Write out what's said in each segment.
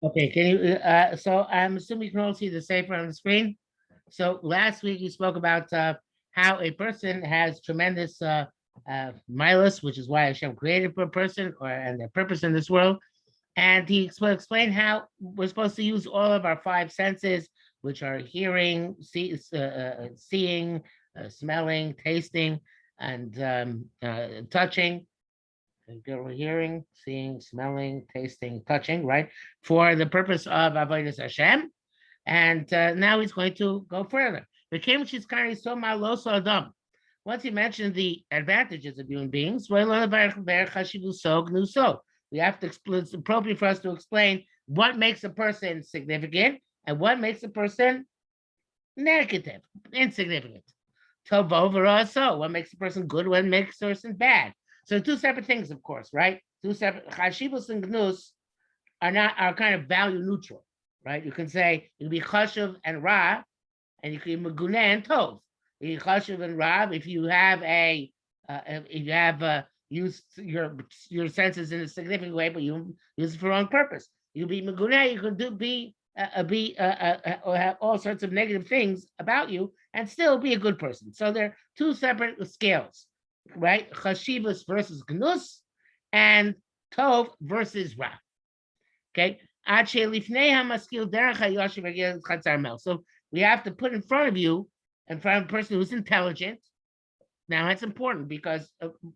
Okay, can you? So I'm assuming you can all see the safer on the screen. So last week you spoke about how a person has tremendous milus, which is why Hashem created a person or and their purpose in this world. And he explained how we're supposed to use all of our five senses, which are hearing, seeing, smelling, tasting, and touching. Hearing, seeing, smelling, tasting, touching, right? For the purpose of Avodas Hashem. And now he's going to go further. The Cambridge is kind of so maloso adam. Once he mentioned the advantages of human beings, we have to explain, it's appropriate for us to explain what makes a person significant and what makes a person negative, insignificant. Tov over so what makes a person good, what makes a person bad. So two separate things, of course, right? Two separate chashivos and gnus are kind of value neutral, right? You can say you can be chashuv and ra, and you can be megune and tov. You can chashuv and ra if you have used your senses in a significant way, but you use it for wrong purpose. You be megune, you can or have all sorts of negative things about you and still be a good person. So they're two separate scales, right? Chashivas versus gnus and tov versus ra. Okay. So we have to put in front of you, in front of a person who's intelligent. Now that's important because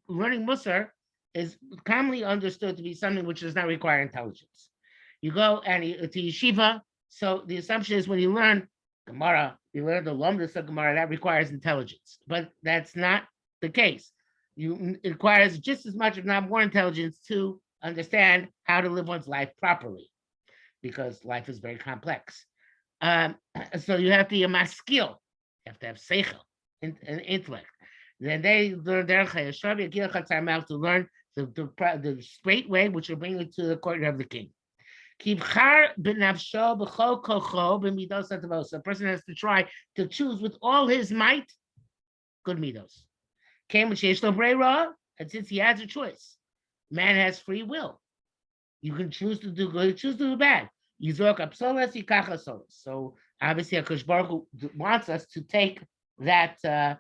learning Musar is commonly understood to be something which does not require intelligence. You go to yeshiva, so the assumption is when you learn Gemara, you learn the Lomdus of Gemara, that requires intelligence. But that's not the case. It requires just as much, if not more, intelligence to understand how to live one's life properly, because life is very complex. So you have to be a maskil, you have to have seichel, intellect. Then they learn to learn the straight way, which will bring you to the court of the king. So a person has to try to choose with all his might good midos. And since he has a choice, man has free will. You can choose to do good, choose to do bad. So obviously, Akash Baruch wants us to take that, to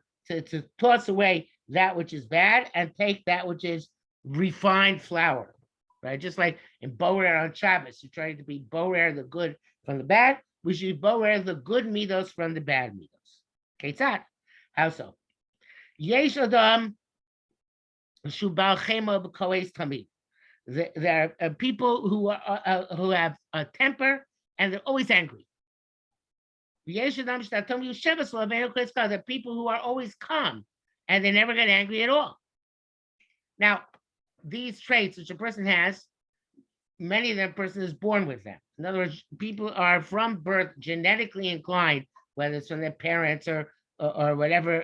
toss away that which is bad and take that which is refined flour, right? Just like in Borer on Shabbos, you're trying to be Borer the good from the bad. We should Borer the good midos from the bad midos. Okay, that. How so? Yesh Adam Shubal Chema B'Koes Tamid. There are people who have a temper and they're always angry. There are people who are always calm and they never get angry at all. Now, these traits which a person has, many of them person is born with them. In other words, people are from birth genetically inclined, whether it's from their parents or whatever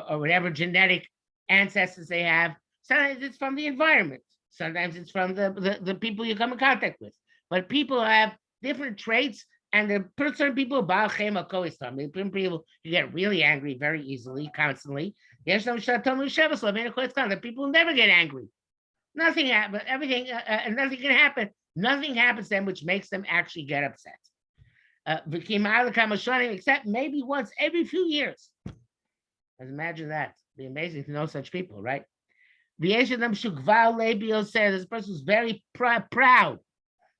or whatever genetic ancestors they have. Sometimes it's from the environment. Sometimes it's from the people you come in contact with. But people have different traits, and there are certain people, people you get really angry very easily, constantly. There's no the people never get angry. Nothing happens. Everything, nothing can happen. Nothing happens to them which makes them actually get upset. Except maybe once every few years. Imagine that. It'd be amazing to know such people, right? This person is very proud.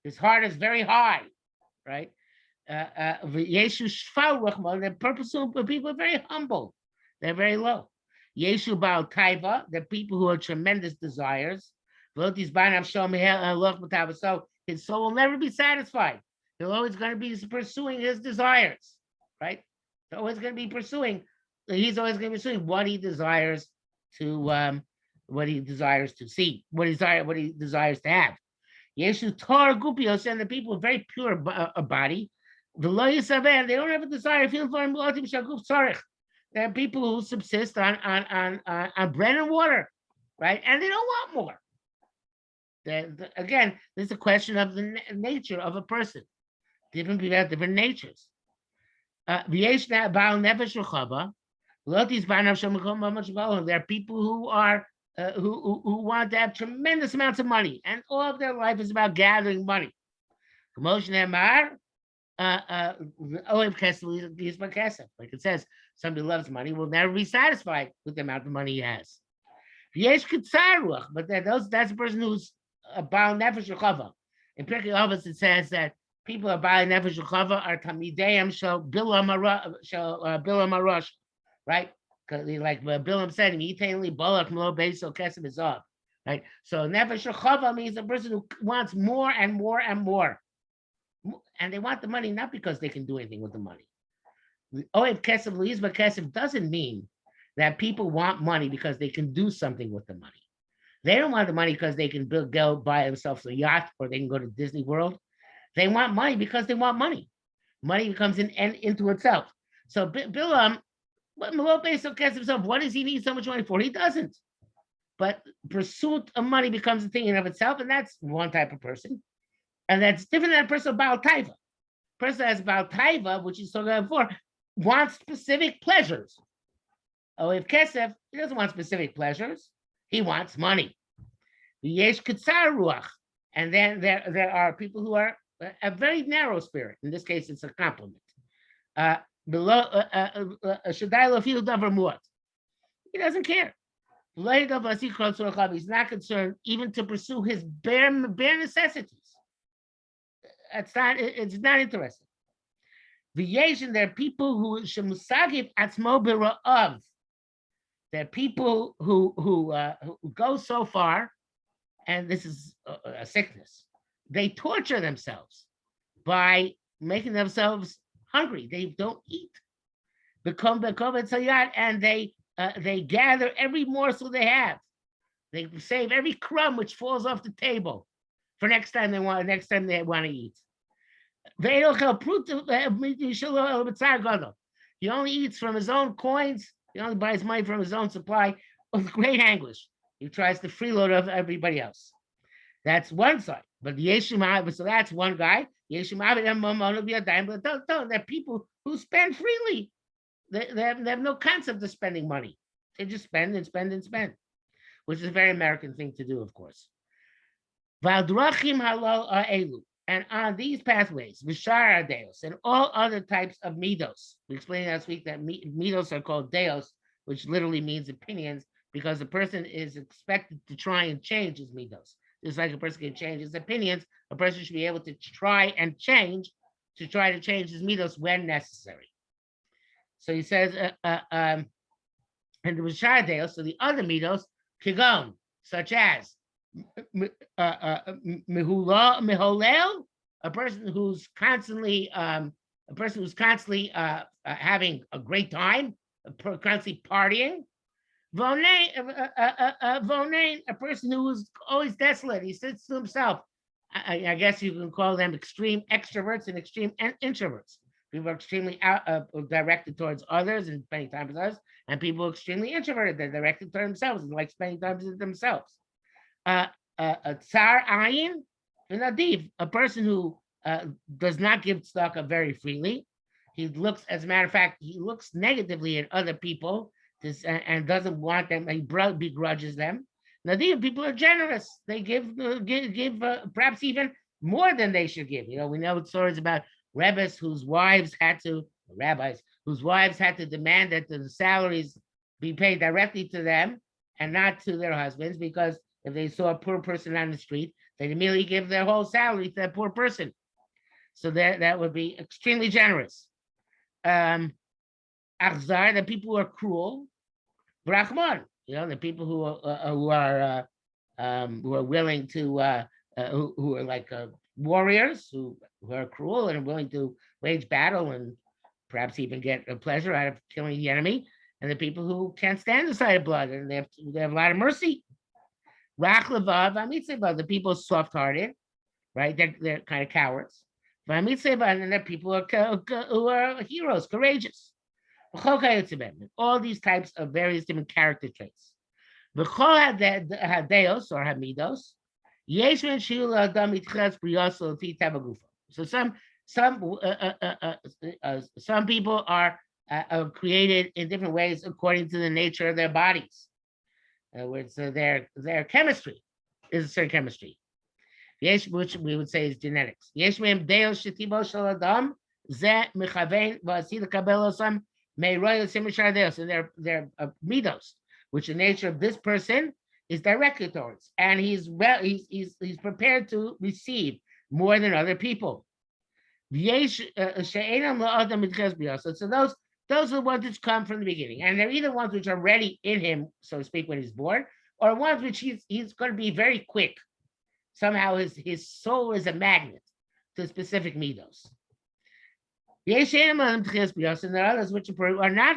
His heart is very high, right? The purpose of people are very humble. They're very low. Yeshu Baal Taiva, the people who have tremendous desires. So his soul will never be satisfied. He's always going to be pursuing his desires, right? He's always going to be pursuing. He's always going to be pursuing what he desires to see, what he desires to have. Yeshu Tor Gupios, and the people with very pure body. The lawyers they don't have a desire. There are people who subsist on bread and water, right? And they don't want more. Again, this is a question of the nature of a person. Different people have different natures. There are people who are who want to have tremendous amounts of money, and all of their life is about gathering money. Commotion Emar, like it says, somebody loves money will never be satisfied with the amount of money he has. But that's a person who's a Baal Nefesh Chava. In Pirkei Avos, it says that people are Baal Nefesh Chava are Tamideim Shel Bilam Arosh, right? Like Bilam said, Yitain Balak Mlo Beiso Kesem Izov, right? So Nefesh Chava means a person who wants more and more and more. And they want the money not because they can do anything with the money. Oev Kesef Lizba Kesef doesn't mean that people want money because they can do something with the money. They don't want the money because they can go buy themselves a yacht or they can go to Disney World. They want money because they want money. Money becomes an end into itself. So Bilam, what does he need so much money for? He doesn't. But pursuit of money becomes a thing in of itself, and that's one type of person. And that's different than a person about taiva. Person that's about taiva, which he's talking about before, wants specific pleasures. Oh, if kesef, he doesn't want specific pleasures. He wants money. Yesh kitzar ruach. And then there are people who are a very narrow spirit. In this case, it's a compliment. He doesn't care. He's not concerned even to pursue his bare necessities. It's not interesting. V'yeshin, there are people who shemusagib atzmo b'ra'av. There are people who go so far, and this is a sickness. They torture themselves by making themselves hungry. They don't eat. And they gather every morsel they have. They save every crumb which falls off the table for next time they want to eat. He only eats from his own coins. He only buys money from his own supply with great anguish. He tries to freeload of everybody else. That's one side. But so that's one guy. There are people who spend freely. They have no concept of spending money. They just spend and spend and spend, which is a very American thing to do, of course. And on these pathways, Vishara Deos, and all other types of midos. We explained last week that midos are called Deos, which literally means opinions, because the person is expected to try and change his midos. Just like a person can change his opinions, a person should be able to try to change his midos when necessary. So he says, and the Vishara Deos, so the other midos, Kigon, such as Miholel, a person who's constantly having a great time, constantly partying. Vonain, a person who is always desolate. He sits to himself. I guess you can call them extreme extroverts and extreme introverts. People are extremely directed towards others and spending time with others, and people are extremely introverted. They're directed toward themselves and like spending time with themselves. A tsar ayin, an adiv, a person who does not give tzedakah very freely. He looks, as a matter of fact, he looks negatively at other people and doesn't want them. He begrudges them. Nadiv, people are generous. They give perhaps even more than they should give. You know, we know stories about rabbis whose wives had to demand that the salaries be paid directly to them and not to their husbands, because if they saw a poor person on the street, they'd immediately give their whole salary to that poor person. So that would be extremely generous. Achzar, the people who are cruel. Brachman, the people who are willing to who are like warriors who are cruel and willing to wage battle and perhaps even get a pleasure out of killing the enemy, and the people who can't stand the sight of blood and they have a lot of mercy. The people soft-hearted, right? They're kind of cowards. And then there are people who are heroes, courageous. All these types of various different character traits. Hadeos or hamidos. So some people are created in different ways according to the nature of their bodies. In other words, their chemistry is a certain chemistry. Yesh, which we would say is genetics. Yesh mehem deo shetibo shel adam ze mechavein v'asi lekabel osam me'roy l'simishar deo. So they're midos, which the nature of this person is directed towards, and he's prepared to receive more than other people. So those are the ones which come from the beginning, and they're either ones which are ready in him, so to speak, when he's born, or ones which he's going to be very quick. Somehow his soul is a magnet to specific midos. And there are others which are not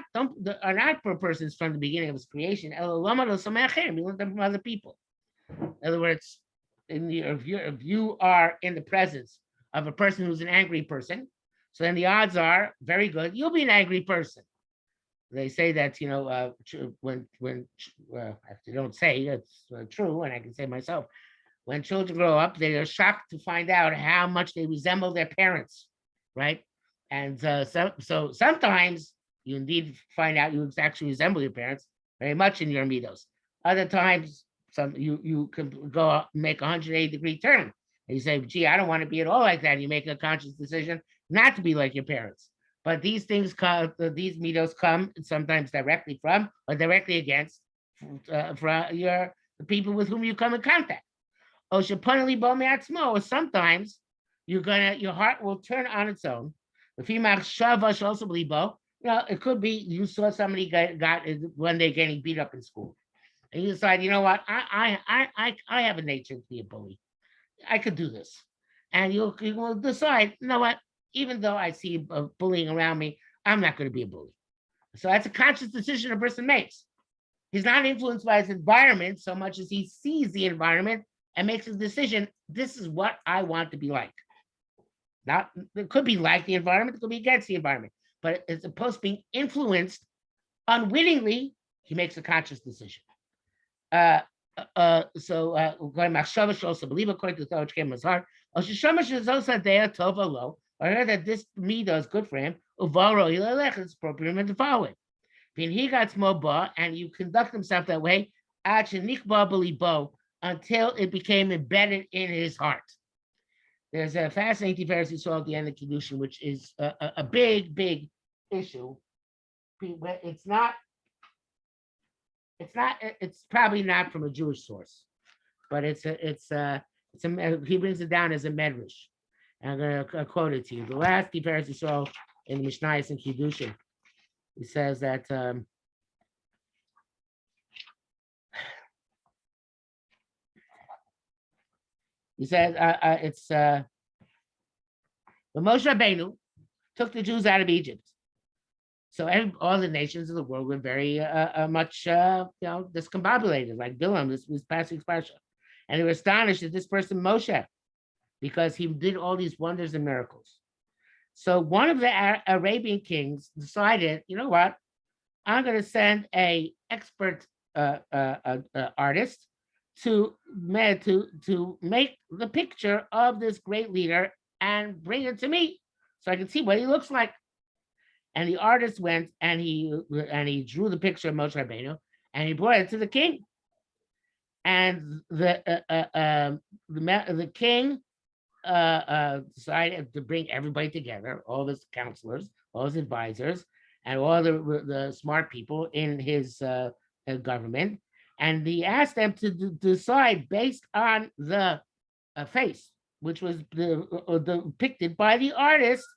per persons from the beginning of his creation. We learn them from other people. In other words, if you are in the presence of a person who's an angry person, so then the odds are very good you'll be an angry person. They say that when they don't say it's true, and I can say myself, when children grow up, they are shocked to find out how much they resemble their parents, right? And so sometimes you indeed find out you actually resemble your parents very much in your midos. Other times, you can go make a 180-degree turn, and you say, "Gee, I don't want to be at all like that." And you make a conscious decision not to be like your parents. But these things come, these midos come sometimes directly from or directly against from the people with whom you come in contact. Or sometimes your heart will turn on its own. It could be you saw somebody got one day getting beat up in school, and you decide, you know what, I have a nature to be a bully. I could do this, and you will decide, you know what, even though I see bullying around me, I'm not going to be a bully. So that's a conscious decision a person makes. He's not influenced by his environment so much as he sees the environment and makes a decision. This is what I want to be like. Not, it could be like the environment, it could be against the environment, but as opposed to being influenced unwittingly, he makes a conscious decision. Going machshava also believe according to the which came his heart. Or I heard that this midah is good for him. It's appropriate for him to follow it. When he got small, and you conduct himself that way, until it became embedded in his heart. There's a fascinating verse you saw at the end of Kiddushin, which is a big, big issue. It's probably not from a Jewish source, but he brings it down as a medrash. And I'm going to quote it to you. The last verse you saw in the Mishnayos and Kiddushin, he says that he says it's the Moshe Rabbeinu took the Jews out of Egypt. So all the nations of the world were very much discombobulated, like Bilam, this was passing parsha, and they were astonished at this person Moshe, because he did all these wonders and miracles. So one of the Arabian kings decided, you know what, I'm going to send a expert artist to make the picture of this great leader and bring it to me so I can see what he looks like. And the artist went and he drew the picture of Moshe Rabbeinu and he brought it to the king. And the king decided to bring everybody together, all his counselors, all his advisors, and all the smart people in his government. And he asked them to decide based on the face, which was depicted by the artist,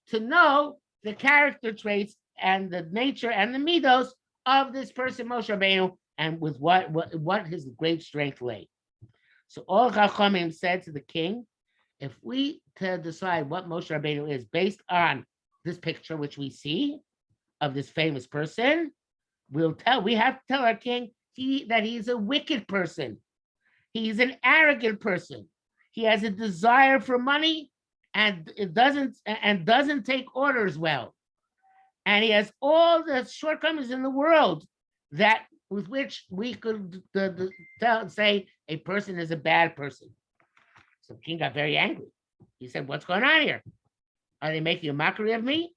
to know the character traits and the nature and the midos of this person, Moshe Rabbeinu, and with what his great strength lay. So all Chachamim said to the king, if we decide what Moshe Rabbeinu is based on this picture which we see of this famous person, we have to tell our king that he's a wicked person. He's an arrogant person. He has a desire for money and doesn't take orders well. And he has all the shortcomings in the world that with which we could say a person is a bad person. So the king got very angry. He said, what's going on here? Are they making a mockery of me?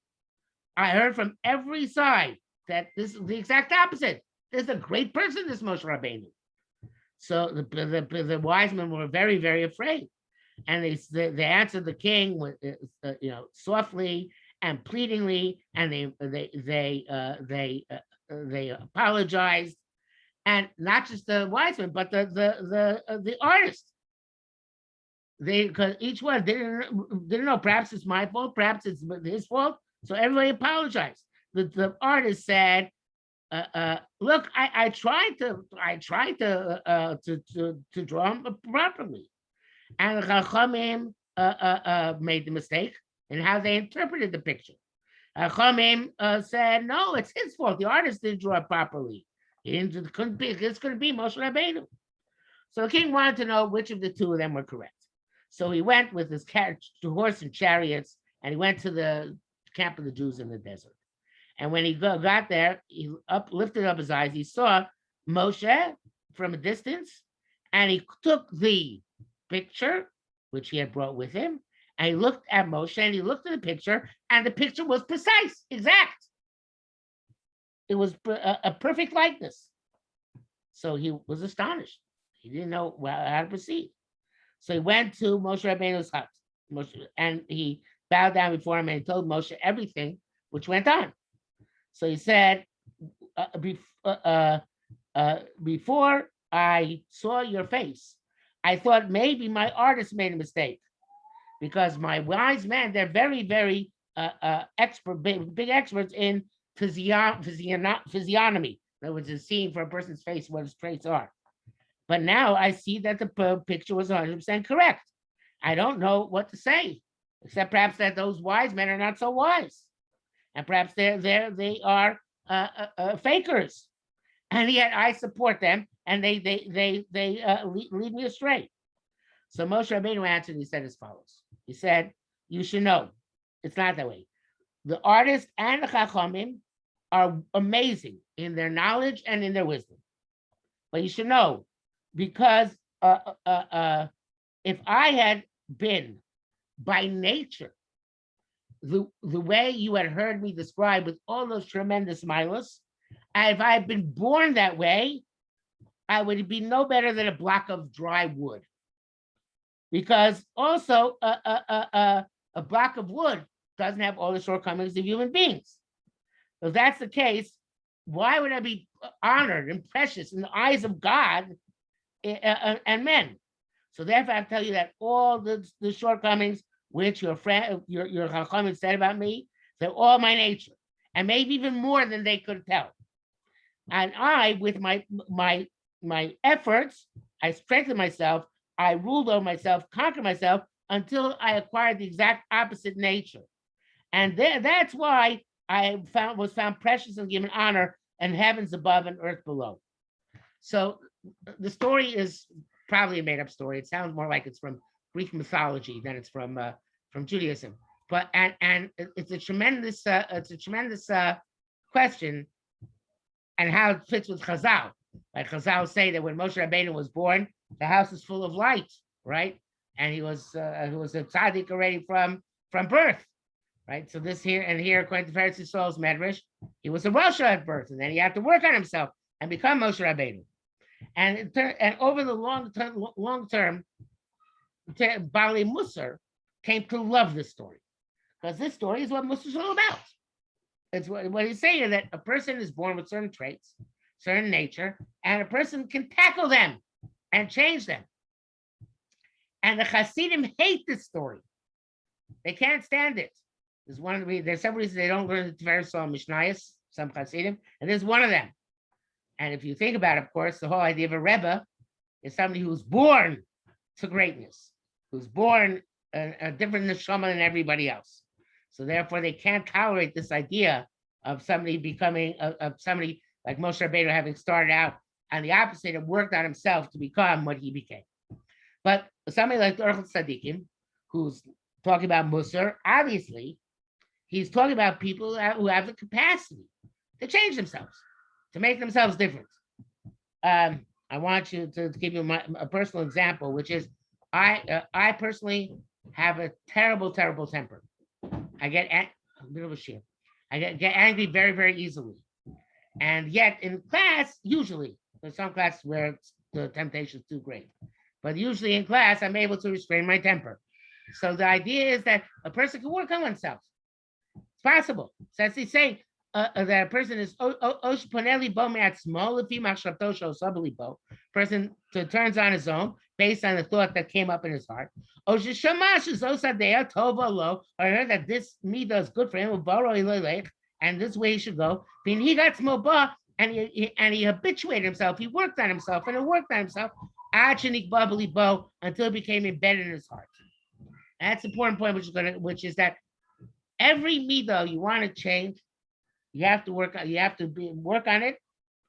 I heard from every side that this is the exact opposite. This is a great person, this Moshe Rabbeinu. So the wise men were very, very afraid. And they answered the king with softly and pleadingly, and they apologized, and not just the wise men, but the artist. They, because each one didn't know. Perhaps it's my fault, perhaps it's his fault. So everybody apologized. The artist said, "Look, I tried to draw him properly," and Chachamim made the mistake in how they interpreted the picture. Chachamim said, "No, it's his fault. The artist didn't draw it properly. It couldn't be. This couldn't be Moshe Rabbeinu." So the king wanted to know which of the two of them were correct. So he went with his horse and chariots, and he went to the camp of the Jews in the desert. And when he got there, he lifted up his eyes. He saw Moshe from a distance, and he took the picture, which he had brought with him, and he looked at Moshe, and he looked at the picture, and the picture was precise, exact. It was a perfect likeness. So he was astonished. He didn't know how to proceed. So he went to Moshe Rabbeinu's hut, and he bowed down before him, and he told Moshe everything which went on. So he said, before I saw your face, I thought maybe my artist made a mistake, because my wise men, they're very, very big experts in physiognomy. In other words, it's seeing for a person's face what his traits are. But now I see that the picture was 100% correct. I don't know what to say, except perhaps that those wise men are not so wise, and perhaps they are fakers. And yet I support them, and they lead me astray. So Moshe Rabbeinu answered. He said as follows. He said, "You should know, it's not that way. The artist and the Chachamim are amazing in their knowledge and in their wisdom. But you should know, because if I had been by nature the way you had heard me describe with all those tremendous milos, if I had been born that way, I would be no better than a block of dry wood. Because also a block of wood doesn't have all the shortcomings of human beings. So if that's the case, why would I be honored and precious in the eyes of God and men? So therefore, I tell you that all the shortcomings which your Chachamim said about me, they're all my nature, and maybe even more than they could tell. And I, with my efforts, I strengthened myself, I ruled over myself, conquered myself, until I acquired the exact opposite nature. And that's why I was found precious and given honor in heavens above and earth below." So the story is probably a made-up story. It sounds more like it's from Greek mythology than it's from Judaism. But and it's a tremendous question, and how it fits with Chazal. Like Chazal say that when Moshe Rabbeinu was born, the house is full of light, right? And he was a tzaddik already from birth, right? So here, according to Eretz Yisrael's Medrash, he was a Rasha at birth, and then he had to work on himself and become Moshe Rabbeinu. And over the long term, Bali Musar came to love this story, because this story is what Musar is all about. It's what he's saying, that a person is born with certain traits, certain nature, and a person can tackle them and change them. And the Hasidim hate this story. They can't stand it. There's some reasons they don't learn the Tiferes or Mishnayos, some Hasidim, and there's one of them. And if you think about it, of course, the whole idea of a Rebbe is somebody who's born to greatness, who's born a different neshama than everybody else. So therefore, they can't tolerate this idea of somebody becoming, of somebody like Moshe Rabbeinu having started out on the opposite and worked on himself to become what he became. But somebody like the Orchos Tzaddikim, who's talking about Musar, obviously, he's talking about people who have the capacity to change themselves, to make themselves different. I want you to give you a personal example, which is I personally have a terrible temper. I get a bit of a shit. I get angry very, very easily. And yet in class, usually, there's some classes where the temptation is too great. But usually in class, I'm able to restrain my temper. So the idea is that a person can work on oneself. It's possible. So as he's saying, that a person is person turns on his own based on the thought that came up in his heart. Or heard that this midah is good for him, and this way he should go. He got and he habituated himself. He worked on himself, and he worked on himself until it became embedded in his heart. And that's the important point, which is that every midah you want to change, you have to work on it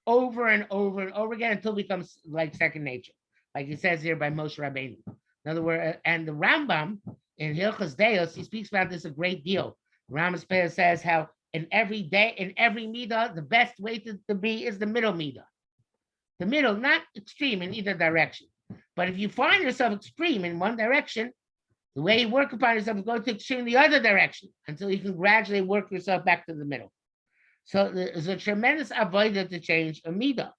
over and over and over again until it becomes like second nature, like it says here by Moshe Rabbeinu. In other words, and the Rambam in Hilchos Deos, he speaks about this a great deal. Rambam says how in every midah, the best way to be is the middle midah. The middle, not extreme in either direction. But if you find yourself extreme in one direction, the way you work upon yourself is going to extreme in the other direction until you can gradually work yourself back to the middle. So there's a tremendous avodah to change a midah,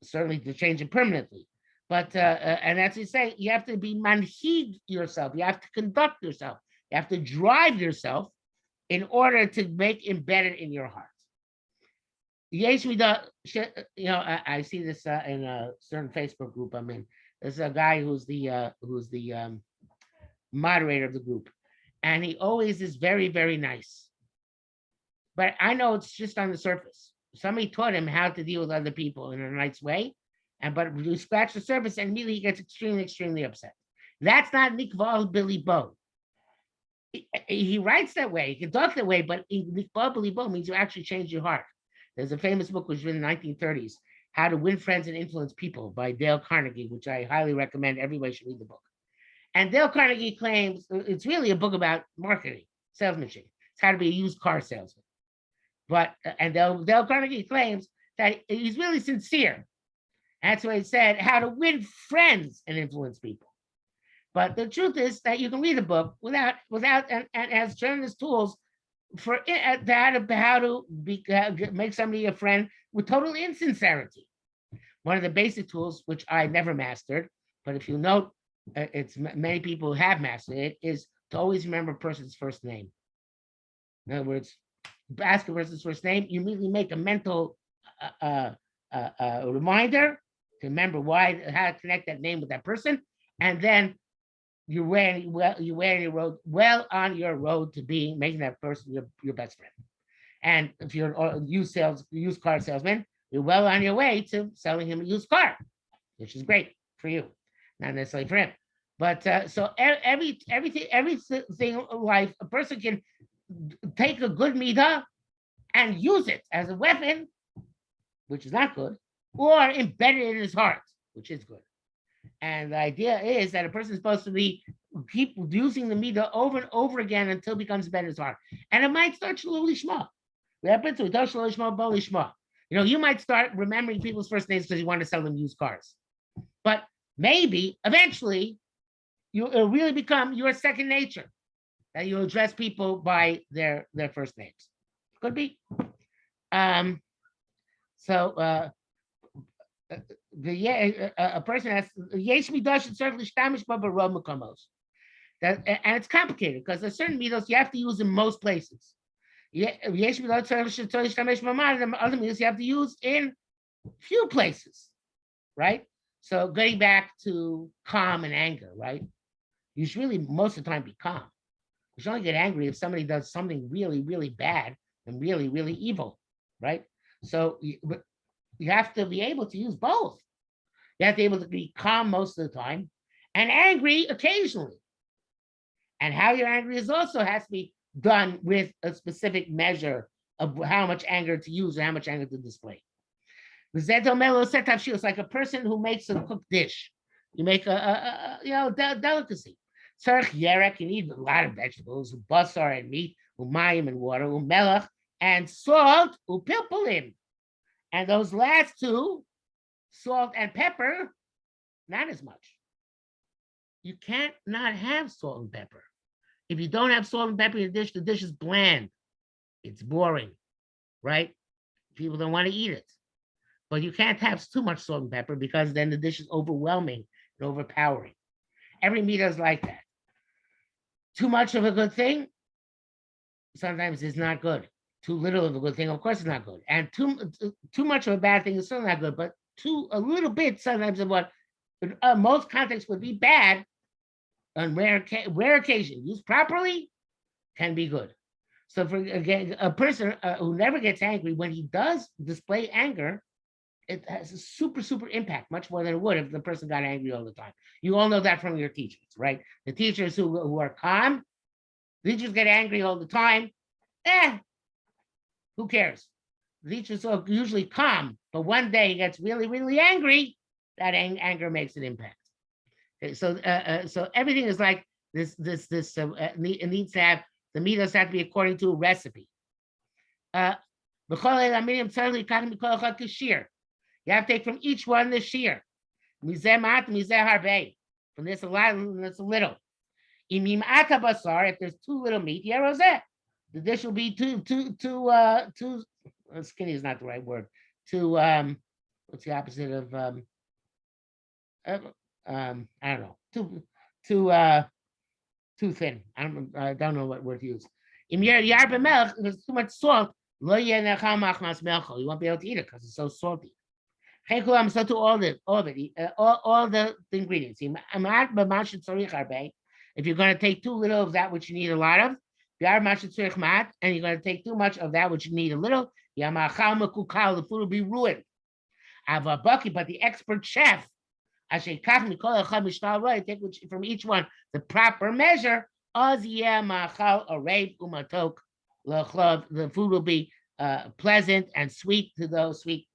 certainly to change it permanently. But and as you say, you have to be manhid yourself. You have to conduct yourself. You have to drive yourself in order to make embedded in your heart. Yesh midah, I see this in a certain Facebook group I'm in. There's a guy who's the moderator of the group, and he always is very, very nice. But I know it's just on the surface. Somebody taught him how to deal with other people in a nice way, but you scratch the surface and immediately he gets extremely, extremely upset. That's not Nikval Billy Bo. He writes that way, he can talk that way, but Nikval Billy Bo means you actually change your heart. There's a famous book which was written in the 1930s, How to Win Friends and Influence People by Dale Carnegie, which I highly recommend. Everybody should read the book. And Dale Carnegie claims it's really a book about marketing, salesmanship. It's how to be a used car salesman. But Dale Carnegie claims that he's really sincere. That's why he said how to win friends and influence people. But the truth is that you can read a book without and has tremendous tools for how to make somebody a friend with total insincerity. One of the basic tools, which I never mastered, but if you note, it's many people who have mastered it, is to always remember a person's first name. In other words, ask a person's first name, you immediately make a mental reminder to remember how to connect that name with that person, and then you're on your road to making that person your best friend. And if you're a used car salesman, you're well on your way to selling him a used car, which is great for you, not necessarily for him. But so everything in life, a person can take a good midah and use it as a weapon, which is not good, or embed it in his heart, which is good. And the idea is that a person is supposed to keep using the midah over and over again until it becomes embedded in his heart. And it might start slowly shma. You might start remembering people's first names because you want to sell them used cars. But maybe eventually it'll really become your second nature, that you address people by their first names. Could be. A person has yesh midah should certainly shtamish b'barov makomos. And it's complicated because there's certain midos you have to use in most places. Yesh midah should shtamish b'mad, other midos you have to use in few places, right? So getting back to calm and anger, right? You should really most of the time be calm. You should only get angry if somebody does something really, really bad and really, really evil, right? So you have to be able to use both. You have to be able to be calm most of the time and angry occasionally. And how you're angry has to be done with a specific measure of how much anger to use or how much anger to display. It's like a person who makes a cooked dish. You make a delicacy. You need a lot of vegetables, basar and meat, umayim and water, melach and salt, upilpulim. And those last two, salt and pepper, not as much. You can't not have salt and pepper. If you don't have salt and pepper in the dish is bland. It's boring, right? People don't want to eat it. But you can't have too much salt and pepper because then the dish is overwhelming. and overpowering. Every midah is like that. Too much of a good thing sometimes is not good. Too little of a good thing, of course, is not good. And too much of a bad thing is still not good. But a little bit sometimes of what most contexts would be bad on rare occasion, used properly, can be good. So for again, a person who never gets angry, when he does display anger, it has a super impact, much more than it would if the person got angry all the time. You all know that from your teachers, right? The teachers who are calm, teachers get angry all the time. Who cares? The teachers are usually calm, but one day he gets really angry. That anger makes an impact. Okay, so everything is like this. It needs to have the mitos have to be according to a recipe. You have to take from each one the shear. From this a lot, from this a little. If there's too little meat, the dish will be too skinny is not the right word. Too what's the opposite of I don't know. Too thin. I don't know what word to use. If there's too much salt, you won't be able to eat it because it's so salty. So to all the ingredients. If you're going to take too little of that which you need a lot of, and you're going to take too much of that which you need a little, the food will be ruined. But the expert chef, take from each one the proper measure, the food will be pleasant and sweet to those sweet.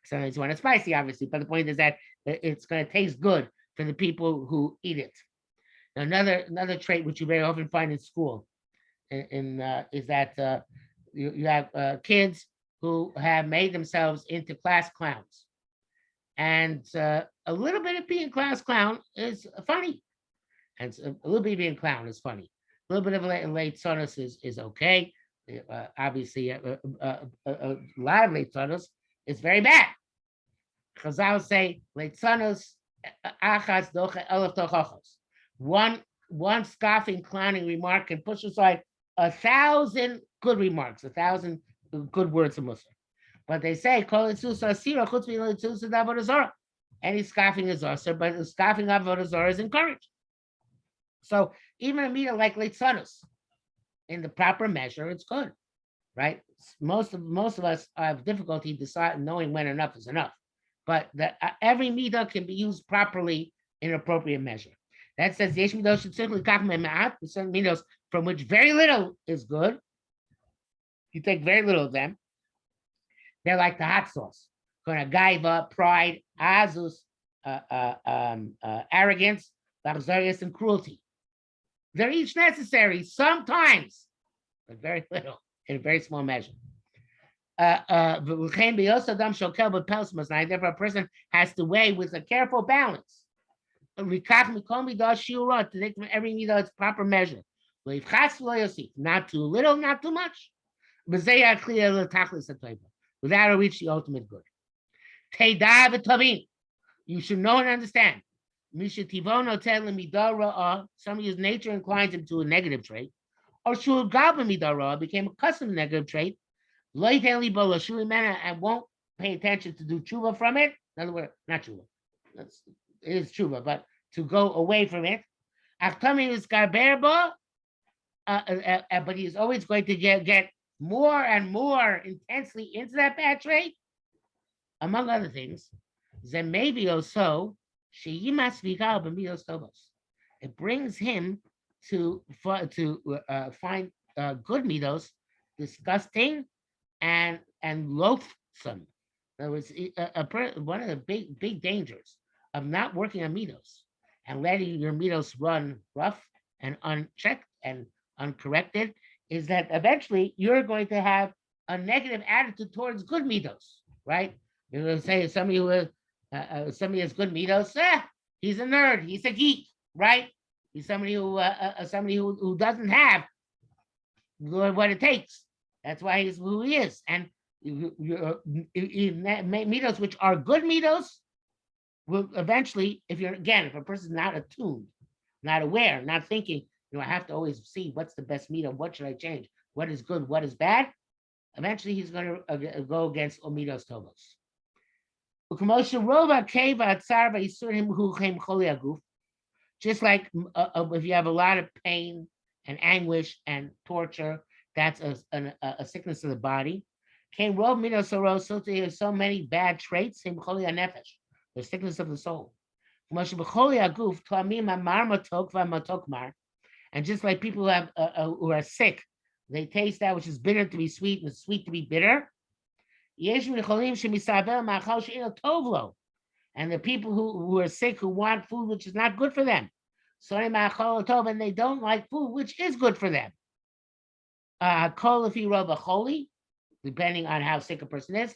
Sometimes you want it spicy, obviously, but the point is that it's going to taste good for the people who eat it. Now, another trait which you very often find in school is that you have kids who have made themselves into class clowns. And a little bit of being class clown is funny. And a little bit of being clown is funny. A little bit of late sonus is okay. Obviously, a lot of late sonus is very bad. Chazal say, late sonus, achas doche elef tochachos. One scoffing, clowning remark can push aside 1,000 good remarks, 1,000 good words of Musar. But they say, any scoffing is also, but the scoffing of Avodah Zarah is encouraged. So even a meter like Leitzanus, in the proper measure, it's good, right? Most of us have difficulty deciding knowing when enough is enough. But every meter can be used properly in appropriate measure. That says Yesh midos should certainly certain midos from which very little is good. You take very little of them. They're like the hot sauce. Gaiva, pride, azus, arrogance, luxurious, and cruelty. They're each necessary sometimes, but very little, in a very small measure. Therefore, a person has to weigh with a careful balance. To take from every midah its proper measure. Not too little, not too much. Without to reach the ultimate good. You should know and understand. Somebody's nature inclines him to a negative trait, or became accustomed to negative trait, and won't pay attention to do tshuva from it. In other words, not tshuva. It is tshuva, but to go away from it. But he's always going to get more and more intensely into that bad trait, among other things. Then maybe also it brings him to find good midos disgusting and loathsome. In other words, one of the big dangers of not working on midos and letting your midos run rough and unchecked and uncorrected is that eventually you're going to have a negative attitude towards good midos, right? You're going to say somebody has good midos, he's a nerd, he's a geek, right? He's somebody who doesn't have what it takes. That's why he's who he is. And midos which are good midos will eventually, if a person's not attuned, not aware, not thinking, I have to always see what's the best meter, what should I change, what is good, what is bad. Eventually, he's going to go against Omidos Tovos. Just like if you have a lot of pain and anguish and torture, that's a sickness of the body. Came Rov Midos Soros, so there's so many bad traits, the sickness of the soul. And just like people who are sick, they taste that which is bitter to be sweet and sweet to be bitter. And the people who are sick, who want food which is not good for them. And they don't like food which is good for them. Depending on how sick a person is.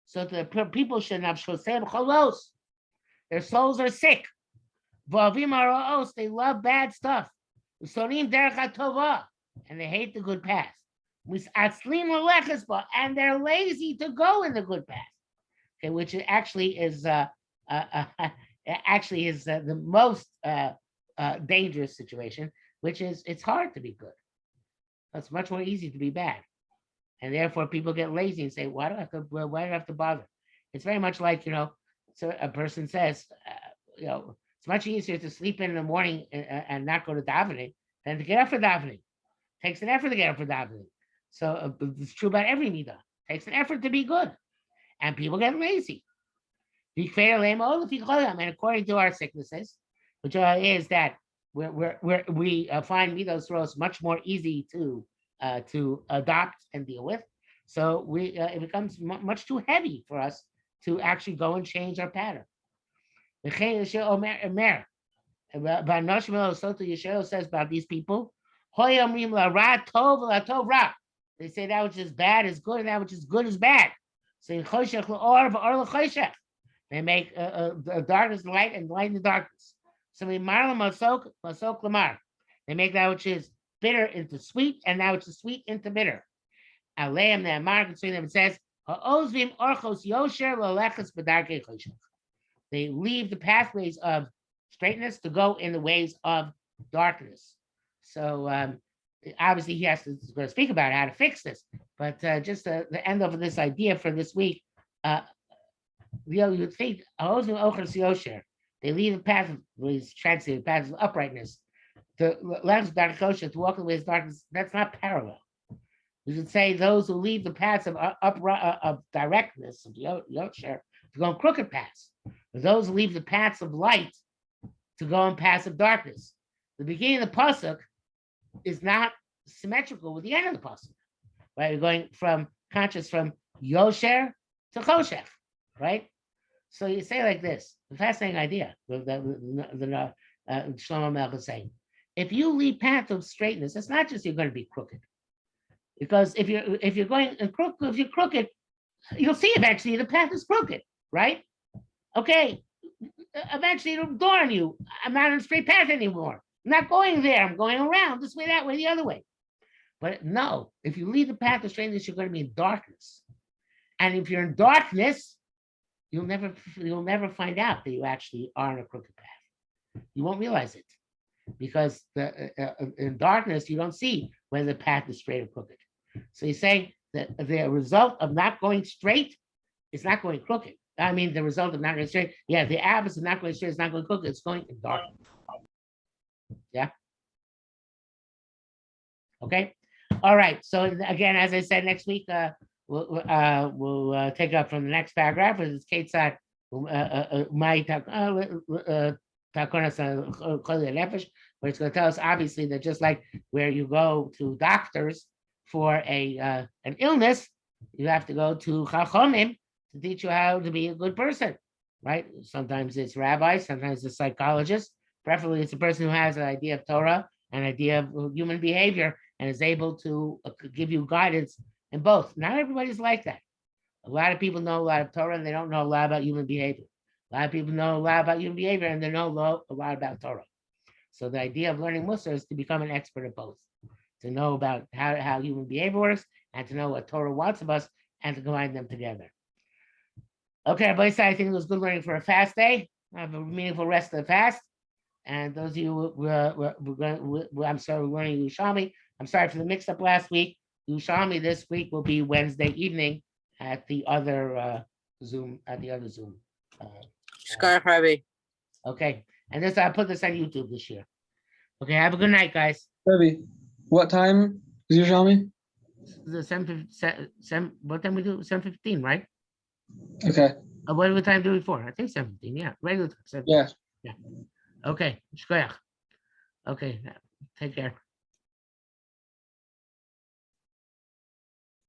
So the people should have cholos. Their souls are sick. They love bad stuff. And they hate the good path. And they're lazy to go in the good path. Okay, which actually is the most dangerous situation, which is it's hard to be good. It's much more easy to be bad. And therefore people get lazy and say, why do I have to bother? It's very much like, so a person says, it's much easier to sleep in the morning and not go to davening than to get up for davening. It takes an effort to get up for davening. So it's true about every midah. It takes an effort to be good. And people get lazy. And according to our sicknesses, which is that we find midos roos much more easy to adopt and deal with. So it becomes much too heavy for us to actually go and change our pattern. Soto Yeshua says about these people, they say that which is bad is good and that which is good is bad. So they make darkness light and light in the darkness. So they make that which is bitter into sweet and that which is sweet into bitter. It says, they leave the pathways of straightness to go in the ways of darkness. So obviously he has to going to speak about how to fix this, but just the end of this idea for this week, you would think they leave the path of translated path of uprightness to walk the ways of darkness. That's not parallel. You could say those who leave the paths of directness of Yosher to go on crooked paths. Those who leave the paths of light to go on paths of darkness. The beginning of the pasuk is not symmetrical with the end of the pasuk. Right? You're going from Yosher to Choshech, right? So you say like this, the fascinating idea the Shlomo Melech is saying. If you leave path of straightness, it's not just you're going to be crooked. Because if you're crooked, you'll see eventually the path is crooked, right? Okay, eventually it'll dawn on you. I'm not on a straight path anymore. I'm not going there. I'm going around this way, that way, the other way. But no, if you leave the path of straightness, you're going to be in darkness. And if you're in darkness, you'll never find out that you actually are on a crooked path. You won't realize it because in darkness you don't see whether the path is straight or crooked. So he's saying that the result of not going straight is not going crooked. I mean, the result of not going straight, the opposite of not going straight is not going crooked. It's going in darkness. Yeah. Okay. All right. So again, as I said, next week we'll take up from the next paragraph, which is Kate said, where it's going to tell us obviously that just like where you go to doctors for an illness, you have to go to chachomim to teach you how to be a good person, right? Sometimes it's rabbis, sometimes it's psychologists. Preferably it's a person who has an idea of Torah, an idea of human behavior, and is able to give you guidance in both. Not everybody's like that. A lot of people know a lot of Torah and they don't know a lot about human behavior. A lot of people know a lot about human behavior and they know a lot about Torah. So the idea of learning Mussar is to become an expert at both, to know about how human behavior works and to know what Torah wants of us and to combine them together. Okay, everybody said I think it was good learning for a fast day. Have a meaningful rest of the fast. And those of you, I'm sorry, we're learning Yerushalmi. I'm sorry for the mix-up last week. Yerushalmi this week will be Wednesday evening at the other Zoom. Uh, Shkar Harvey. okay, and I put this on YouTube this year. Okay, have a good night, guys. Rebbe, what time is your Shami? The 7, what time we do? 7:15, right? Okay. What time do we for? I think 7:15. Yeah, regular time. 7:15. Yeah. Yeah. Okay. Shkoyach. Okay. Take care.